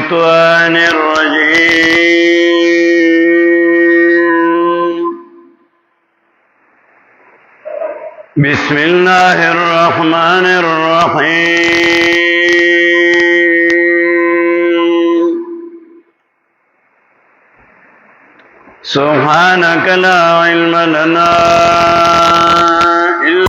الشيطان الرجيم. بسم الله الرحمن الرحيم. سبحانك لا علم لنا إلا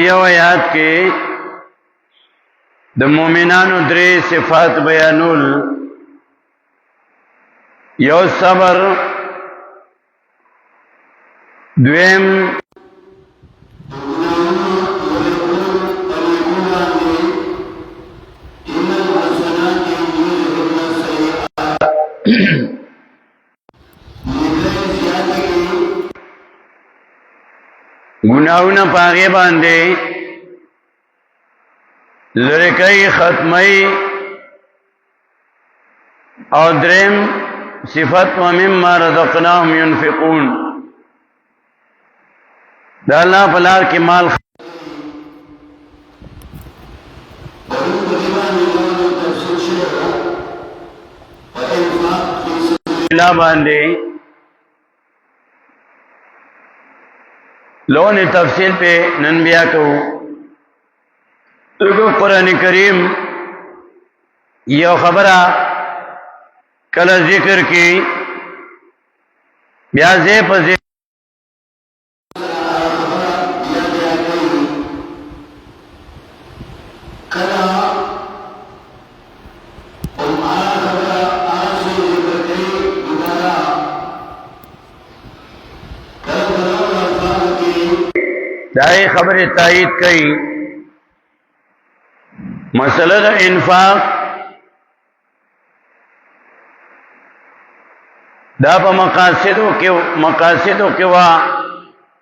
یو آیات کې د مؤمنانو درې صفات بیانول، یو صبر، دویم گناہونا پاگے باندے لرکئی ختمی، اور درم صفت ومما رزقناهم ينفقون، دا اللہ پلار کے مال اللہ باندے لون تفصیل پہ ننبیا کو قرآن کریم یہ خبرہ کل ذکر کی بیازے پزے دائی خبر تائید کئی مسئلہ دا انفاق دا پا مقاصدوں کے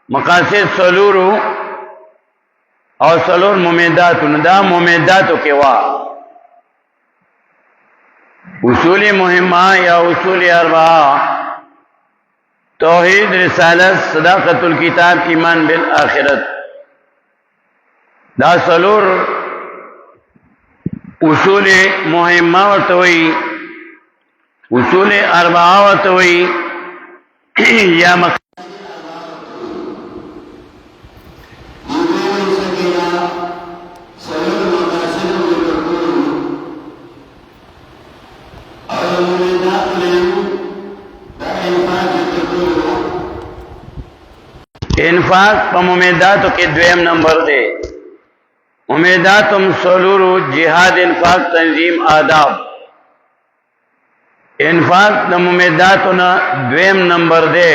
مقاصد سلورو اور سلور ممیداتو، دا ممیداتو کے اصول مہمہ یا اصول اربعہ: توحید، رسالت، صداقت الکتاب، ایمان بالآخرت. دا سلور اصول مهمه ورتوي، اصول اربعه ورتوي، یا انفاق پا ممیداتو کے دویم نمبر دے. ممیداتم سلورو: جہاد، انفاق، تنظیم، آداب. انفاق دا ممیداتو نا دویم نمبر دے.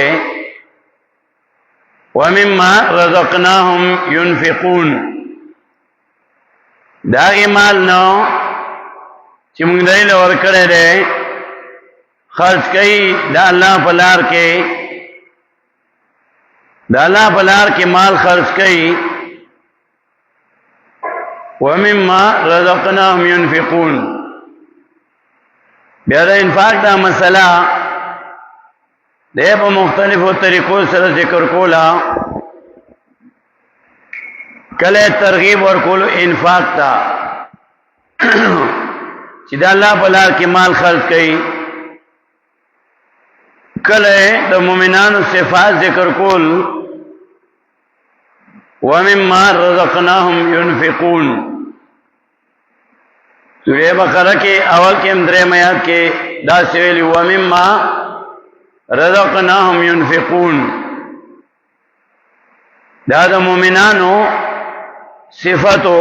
ومما رزقناهم ينفقون، داغی مال نو چی منگ دائل ورکڑے دے خرچ کئی دا اللہ پلار کے، دا اللہ پلار کے مال خرچ کئی. ومما رزقناهم ينفقون. بیادا انفاق دا مسئلہ دے پا مختلف طریقوں سر ذکر کولا. کلے ترغیب ورکولو انفاق تا چی دا اللہ پلار کے مال خرچ کئی. کلے دا مومنان صفات ذکر کول، ومما رزقناهم ينفقون. سورہ بقرہ کے اول کے دریم آیات کے دا سویلی ومما رزقناهم ينفقون. دا مومنانو صفتو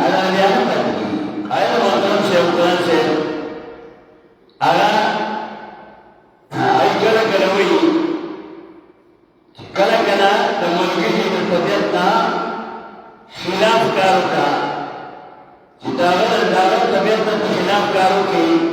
ada dia tadi ayat makan seukuran se aga ay kala wi kala temugi di tabiatna khilaf karuka dalam tabiatna khilaf karuki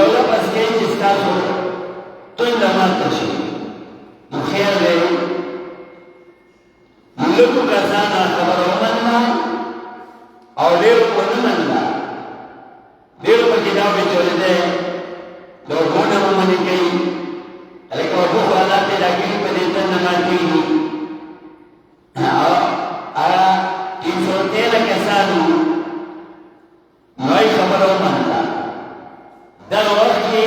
Europa skate stato tunda matashi mukhere muluku kasana kabaromanna awleru konumanna deru pakidao bichoride logona mamani kai alika wabu wala te lagi paditan namati ara tinsortela kasanu mai kabaromanna dan waktu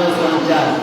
249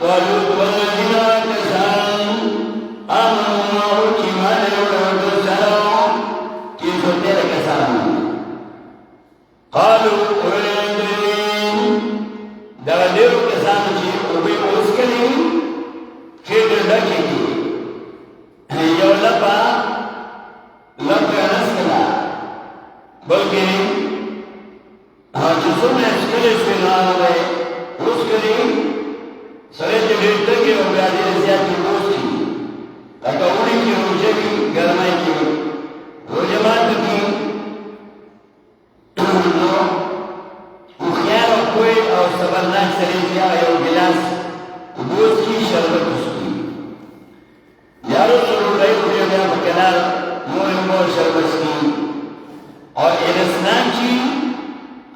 Talut سره چې ډېر تږي او بیا ډېر زیات اوبه څښي لکه اوړي کې روژه وي ګرمۍ کې روژه ماته کړي نو هوښیار او پوه او صبرناک سړی چې هغه you ګیلاس اوبه څښي شربت وڅښي یا رسول الله ویل بیا په کنار مور مور شربت څښي او انسان چې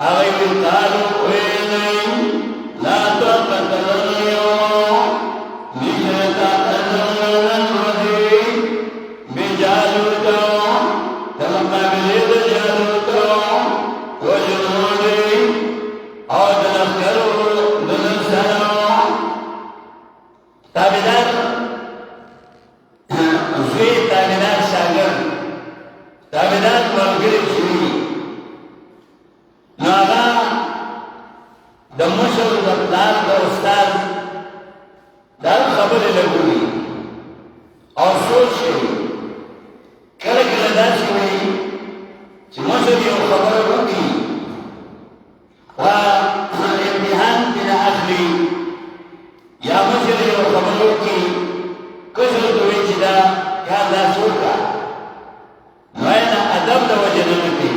أغيب قالوا ويني لا تقتلني بجنة الرجيم بجالوت تلقى بليد جالوت وجنودي عود نفكروا بنفسنا تابدار في تابدار شاگر تابدار مرگري شوي ناغا د مشر د پلار د استاد دا خبرې لګوي او سوچ کوي کله کله داسې وایي چې مشر یو خبره وکړي امتحان ترې اخلي یا مشر یو خبره وکړي کشر ته وایي چې دا کار داسې وکړه نو نه ادب د وجې نه نه کوي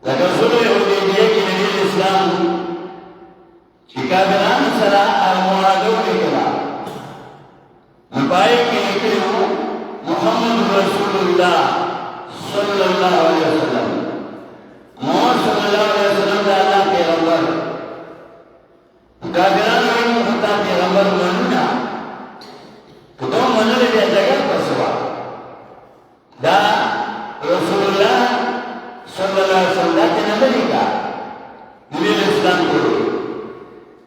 لکه صلح حدیبیه کې نبی اسلام چې کافرانو سره معاهده وکړه نو پای کې لیکلي وو محمد رسول الله صلی الله علیه وسلم محمد صلی الله علیه وسلم د الله پیغمبر کافرانو یې خدای پیغمبر مننه کله منل دې ځای پسوا دا رسول الله صلی اللہ علیہ وسلم دا تینا بلیگا نبی الاسلام کرو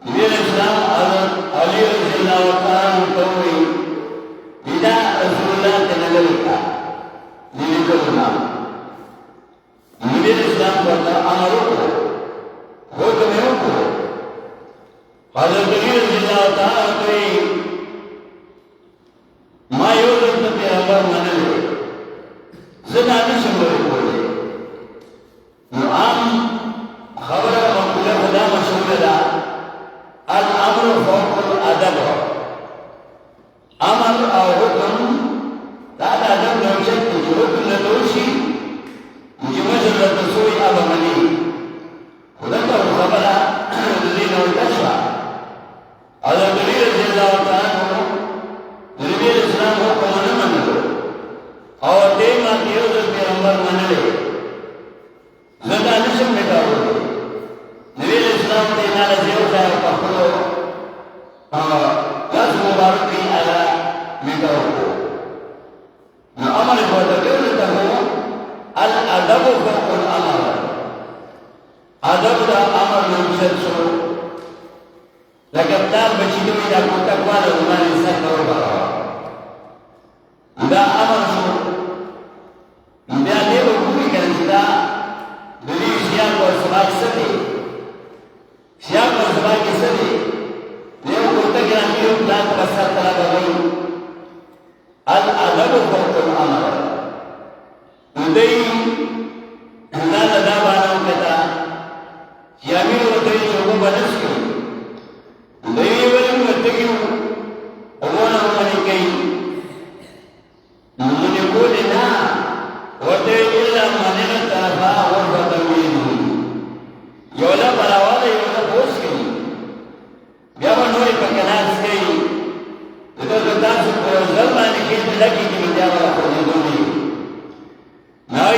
نبی الاسلام علی رضی اللہ وطارہ مطوری بیدا رسول اللہ تینا بلیگا نبی کرنا نبی الاسلام کرتا امرو کرو حکمیوں کرو حضرت علی رضی اللہ وطارہ مطوری ما یو رسول پیغمبر منلو زنانی شموری کرو عام خبر مقولة خدا مشهور دا الامر فوق الادب امر او حکم دا ادب نوشت کی حکم ندوشی مجمع رسوئی ابا منی خدا کا خبر دین اور کشوا حضرت علی رضی اللہ تعالی نبی اسلام حکم نہ منلو اور دے ما دیو پیغمبر منلے زدا نشم میکارو نبی اسلام ته نه زیو ځای په خپل لاس مبارک دی اعلی میکارو نو امر په دغه ته الادب فوق الامر ادب دا امر نوشت شو لکه دا بچی دوی دا کوټه کواله باندې سر ورغلا دا امر شو بیا دې وګورئ چې دا دلی سیاق اور سباق سدی سیاق اور سباق سدی دیو کوتا گرانی یو پلان بسر طلب ہوئی الادب فوق الامر ندی لا لدا بانو کتا یامیر وطوی چوکو بنس کی ندی ولی متگیو اگونا منی کئی منی کولی نا وطوی اللہ منی طرفا غرفة وینو یولا براوالا یولا بوس کئی بیا با نوری پکناس کئی دو تاسو پر ظلمانی کئی لگی کی بیا با خودی دونی ناوی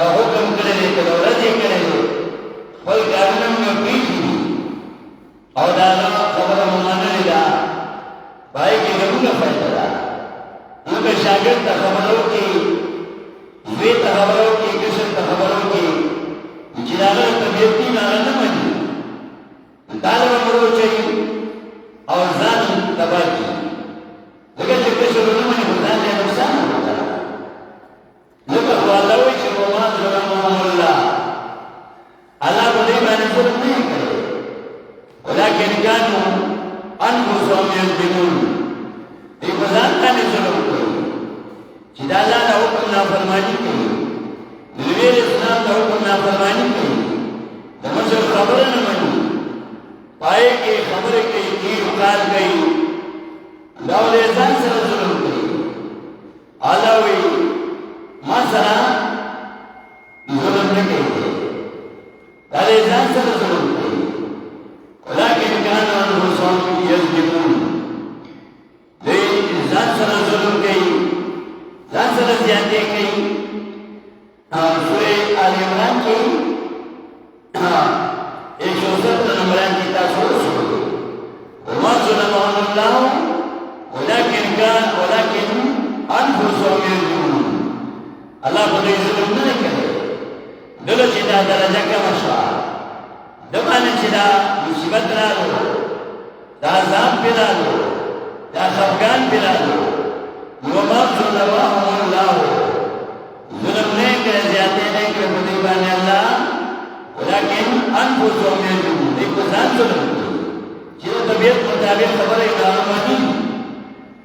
او حکم کړی دی که ورځ یې کړی دی خپل کارونه مې پرېښي دي او د هغه خبره مو منلې ده په هغې کې زموږه فایده ده موږ که شاګرد ته خبره وکړي زوی ته خبره وکړي کشر ته خبره وکړي چې د هغه طبیعت دي هغه نه مني دا له به وروچوي او ځان تباه کړي ځکه چې کشر ونه مني خو ځان یې نقصان وکړه ځکه خو الله وایي چې وما ظلمهم الله الله په دې باندې ظلم نه یې کړی ولکن كانوا انفسهم يظلمون دې په ځان باندې ظلم کوي چې د الله د حکم نافرماني کوي د نبي اسلام د حکم نافرماني کوي د مشر خبره نه مني پای کې خبره کوي تیر کار کوي دا ولې ځان سره ظلم کوي الله وایي ما سره ظلم نه کوي دا ولې ځان سره ظلم کوي ولكن كانوا انفسهم يظلمون دې ځان سره ظلم کوي ځان سره زیاتې کوي سورې آل عمران کې 170 نمبر کې تاسو وګورئ وما ظلمهم الله ولكن انفسهم يظلمون الله په دې ظلم نه کوي دغه چې دا درجه کم شوه د باندې چې دا مصیبت راغلو دا عذاب پې راغلو دا خفګان پې راغلو وما ظلمهم الله ظلم نه یې کړی زیاتې نه یې کړی په دې باندې الله ولکن انفسهم یظلمون دې په ځان ظلم کوي چې د طبیعت مطابق خبره یې هغه مني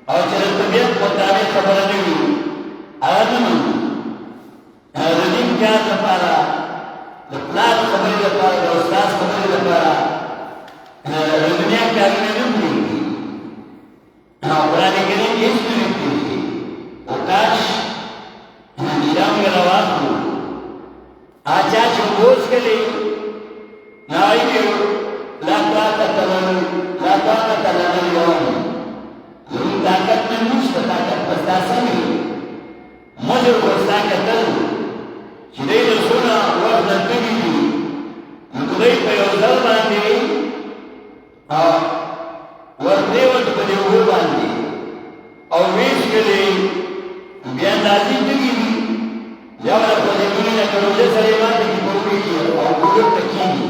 او چې د طبیعت مطابق خبره نه وي هغه نه مني د دین کار لپاره د پلار خبرې لپاره د استاد خبرې لپاره د دنیا کارونه نه پرېږدي قرآن کریم هېڅ نه پرېږدي او کاش دا موږ راواخلو هغه چا چې اوس کلی نو هغوی لا طاقت لنا اليوم زموږ طاقت نن نشته طاقت به ستا څنګه وي مجر به ستا کتل چې دی د څونه وخت نه تللي دي نو خدای په یو ځل باندې ورپرېوت په دې اوبو باندې او ویش کړې بیا اندازې تللي دي بیا به په دې مینې نه کروزې سره یې ماتې کړي په اوبو کې او ګلوب ته کېږي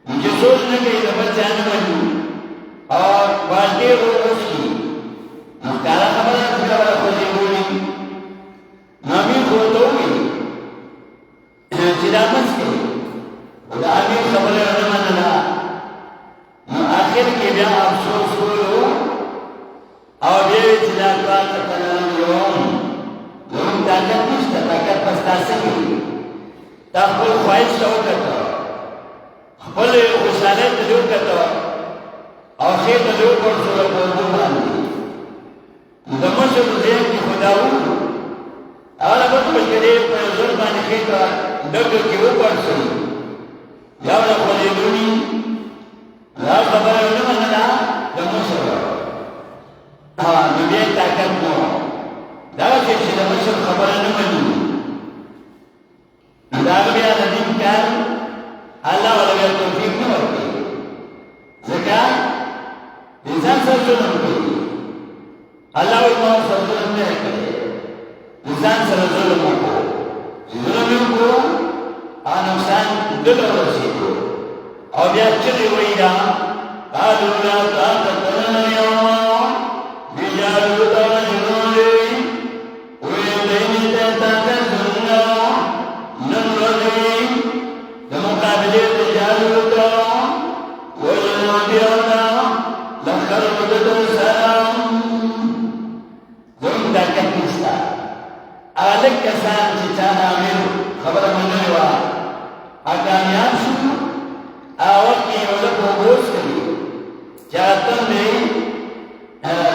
نو چې سوچ نه کوي د بل چا نه مني او بالټې وڅښي نو ښکاره خبره ده چې بیا به په دې بولي نو امیر خو ورته وویل چې دا مس کوي خو د امیر خبره ونه منله نو آخر کې بیا افسوس وکړو او بیا یې چې دا طاقت لنا اليوم زموږ طاقت نشته طاقت به ستا څنګه وي تا خپل خواهش ته وکته خپل خوشحالۍ ته دې وکته او ښې ته دې وغورځوله په اوبو باندې نو د مشر په ذهن کې خو دا وکړو هغه به په کې په یو ځل باندې ښې ته ډګر کې وغورځوي بیا به خپلې لوڼي دا خبره ونه منله د مشر نو بیا یې طاقت نه وه دغسې چې د مشر خبره نه مني نو د هغه بیا د دین کار الله وله بیا توفیق نه ورکوي ځکه انسان سره ظلم کوي الله وایي ما ورسره ظلم نه دی کړی انسان سره ظلم وکړو چې ظلم یې وکړو هغه نقصان ده ته ورسېدو او بیا چغې وایي دا قالوا لا طاقت لنا اليوم بجالوت وجنوده ويدين تتكلمنا نمرده لمقابلة جالوت وجنودنا لخر مدد السلام زمون طاقت نشته هغه لږ کسان چې چا د امیر خبره منلې وه هغه کامیاب شو هغه وخت کې یو لږ اوبوس کوي چې هغه تندې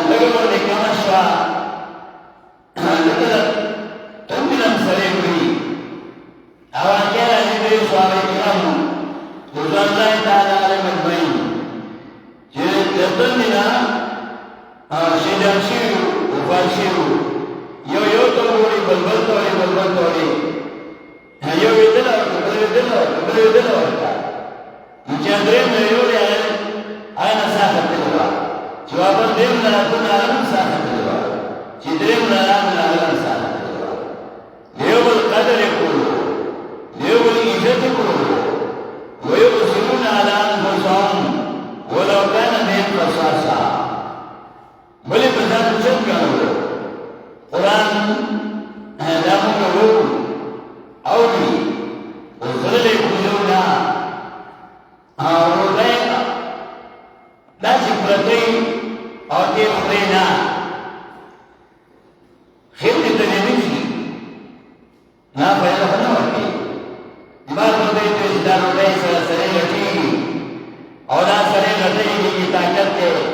لږه غوندې کمه شوه لکه تندې هم سړی وړي هغه واقعه راځي د صحابه کرامو رضوان الله تعالی علیهم اجمعین چې د تندې نه شهیدان شوي وفات شوي یو ته وړي بل ته وړي yo videla videla mujadrin yo ya ana sahat dilwa jawaban dem la kun alam sahat dilwa jidrim la alam sahat dilwa yawul qadr yakun yawul izzat yakun wa yusiruna ala anfusihim walau kana bihim khasasa bali bazat jabka Quran dalam guru awli usulul kujuna awlaika lazim berarti awli khurina khidmat tadmiji na bayar hanawati baru itu sedang desa sering lagi orang sering lagi kita kerja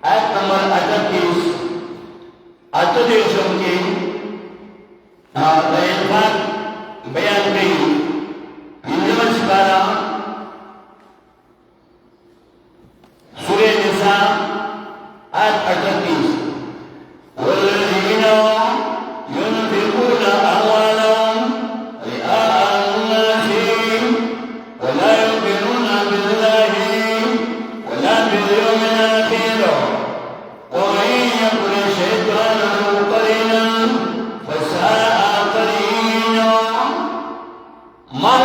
ayat nomor 38 atau di sumki bayan gay ini naman sekarang surah Nisa ayat 38 walladzina yunfiquna amwalahum ri'a an-nasi wa la yu'minuna billahi wa la bil yawmil akhir ومن يكن الشيطان له قرينا فساء قرينا مال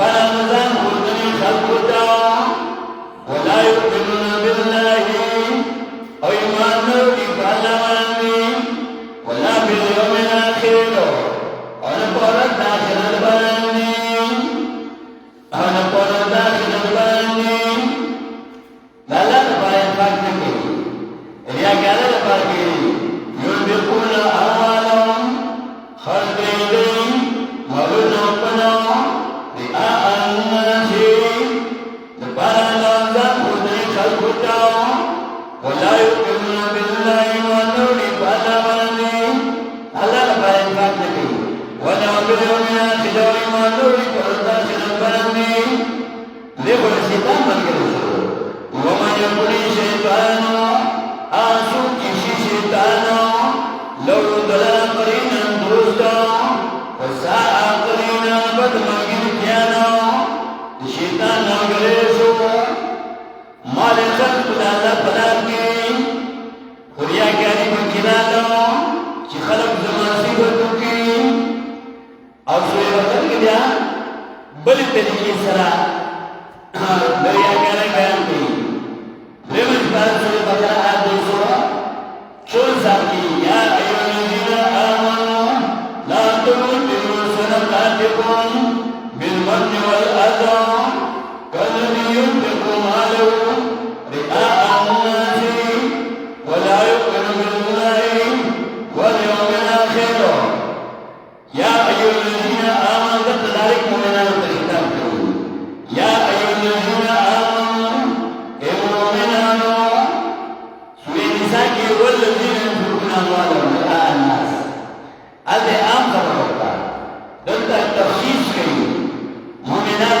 para nazam khudni khalquta wala yu'minuna billahi aw yu'minu bi kalamani wala bil yawmil akhir ana para dakhil bani lala para fakir riya gala para yunfiquna amwalahum khalqin wa yunfiquna ولا يؤمنون بالله والنور فالأماني على الفاتح ولا باليوم الآخر والنور فالداخل الفاني لكل شيطان من كرسول ومن يكن الشيطان آسوك شيطان لو ضلال قرينا درستا وساء قرينا بدما كنتيانا الشيطان نغرسو مالك خلق فلاكي خريا كاري بكنانا چه خلق زمانسي بطوكي او سوئے وقت کدیا بلی طریقی سرا دریا کارا بیان کی لیمج بارد سوئے بقرہ آت دوسرا چون صاحب کی یا ایو الذین آمنوا لا تبطلوا صدقاتکم بالمن والأذى كالذي ينفق ماله رئاء الناس ولا يؤمن بالله واليوم الآخر يا أيها الذين آمنوا ذلك مؤمنان تختارون يا أيها الذين آمنوا المؤمنان سورة النساء والذين ينفقون أموالهم رئاء الناس هذا عام خبر دلتا التخصيص كي مؤمنان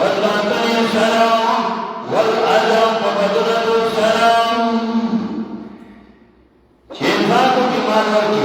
والباطل السلام والأذى وبذل السلام شيخاكم كمان وكي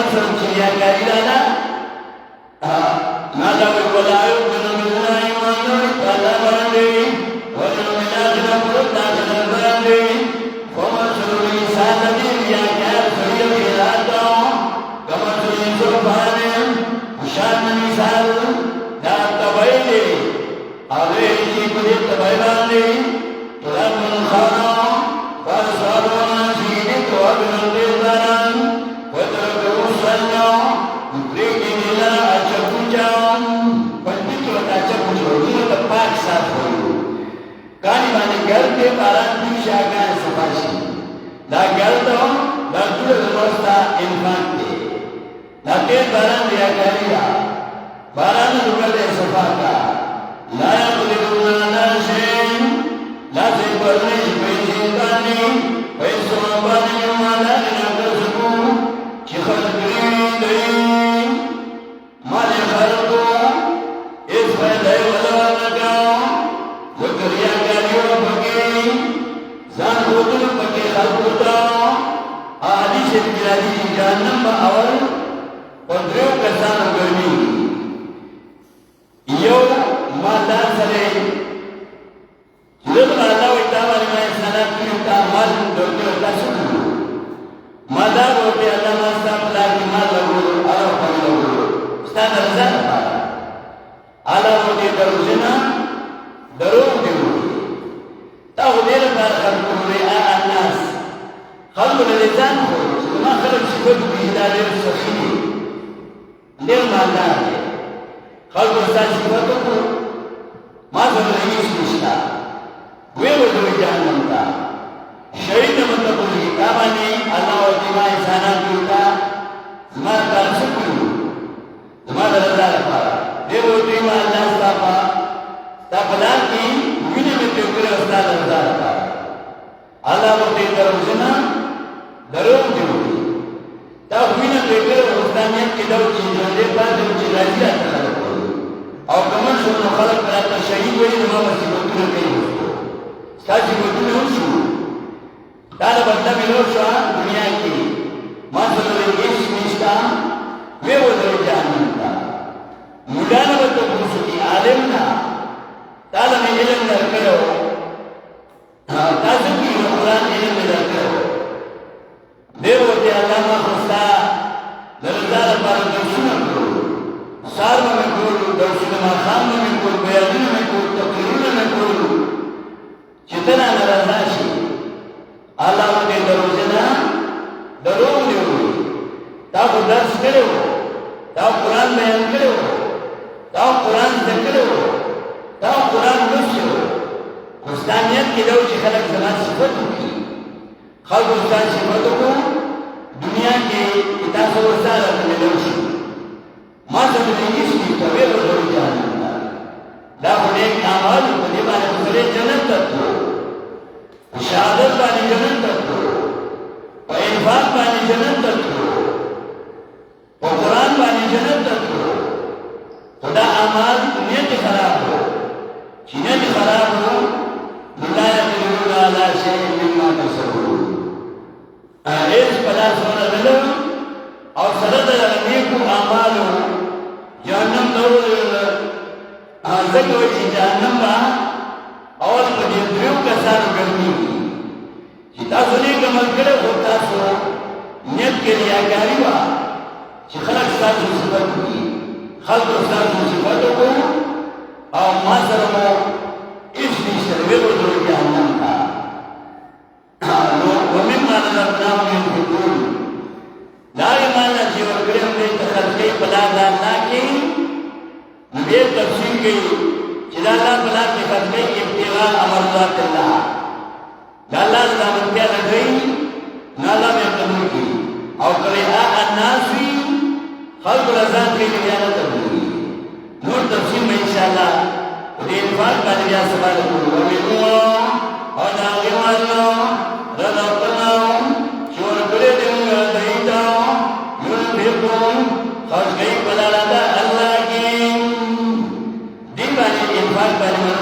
مصر چیا کاری دادا نادا وکلاو کنمنا ایمانو پالا باندی ونمنا جنبرو داخل باندی فمسروی سالدی بیا کار سریو کلاتو کمسروی سرفانیم مشان مثال دا تبایلی آوے چی کلی تبای باندی طلب من خانو فاسوالونا سیدی تو ابن دیزاران ودرکو سنو مبریکی نیلا اچکو چاون پندیتو اتا اچکو چاون تا پاک ساتھ ہوئیو کانی مانی گرد باران دیش آگان سفاشی دا گردو دا دور زمستا انفان دے دا تیر باران دیا کاری دا باران دور دے سفاکا لا یقدرون ناشین لا سیبرنش پیسیدانی پیسو بانی مالا نکسکو چی خلقی دئی مالی خلقو اس فیدائی ولوانکاو وکریا کاریو پکی زان خودن پکی خلقو تاو آدی شرکیادی جانم با اول پندریو کسانو گرمی یو مالدار سرے لذب اللہ ویتاواری میں سنات کیونکہ مال دوکی ہوتا سکو مالدار ہوتے اللہ ماستا پلا کی مال لگو آلو پاک لگو ستان رضا پارا آلہ ہوتے دروزنا دروم دیو تاو دیر پار خلقو رئا الناس خلقو للیزان ہو ما خلق شکل بیدہ دیر سخیلی دیر مالدار ہے خلق استاد صفتو کو ما زمن رئیس نشتا ویلو دوی جہنم تا شہید مطلب کی کامانی اللہ و دیما انسانات کیوتا زمان تارسک کیو زمان رضا رفارا دیو دیما اللہ استاپا تا پلان کی وینے میں تیوکرے استاد رضا رفارا اللہ و دیتا روزنا دروم دیو تا وینے تیوکرے استانیت کی دو چیزوں دے پا دو چیز راضی آتا اور کمن شروع خلق براتا شہید ولی نما مصیبتون کئی ہوشو ساچی بطون ہوشو تالا بطا ملو شوا دنیا کی مانسلو ریش نشتا وے وہ در جانتا مدانا بطا پوچھو کی عالمنا تالا میں علم در کرو تاسو کی قرآن علم در کرو دیو تے علامہ خستا درزار پارا درسونا کرو سار میں کول درسنا مخام میں کول بیان میں کول تقریر میں کول جتنا نرازاشی اللہ کے دروزنا دروم دیو تا کو درس کرو تا قرآن بیان کرو تا قرآن ذکرو تا قرآن نسو استانیت کی دو چی خلق زمان صفتو کی خلق استان صفتو کو دنیا کے اتاثر استانت میں دوشی ما زمین اسمی طویل و دوری جانتا دا خلیق آمال خلی بانی خلی جنت تکو شہادت بانی جنت تکو و انفاق بانی جنت تکو و قرآن بانی جنت تکو خدا آمال نیت خراب ہو چینت خراب ہو لا یقدرون علی شیء مما کسبوا اس پلا سونا دلو اور سرد نیکو آمالو جہنم دور ذکر چی جہنم با اور مجھے دریو کسان گرمی چی تاسو نیک عمل کرے ہو تاسو نیت کے لئے آگاری با چی خلق ساتھ صفت کی خلق ساتھ صفت کو اور ماسرمو اس بھی شروع دور جہنم کا ومن مانا ربناو من حکول داری مانا چی ورکرم دے تخلقی پلا دارنا کی نبیر تفسیر کی چلا اللہ پلا کی خلقی ابتغاء امرضات اللہ اللہ رضامت کیا لگئی نالا میں قبول کی اور قرآ الناسوی خلق رضات کی نگیانت ہوئی نور تفسیر میں انشاءاللہ دے انفاق کا نگیان سوال کرو ومنو اور ناغی والنو رضا قناو شور کرے دنگا دیتاو ينفقون خرج گئی پلا لدہ اللہ کی دین بانی انفاق بانی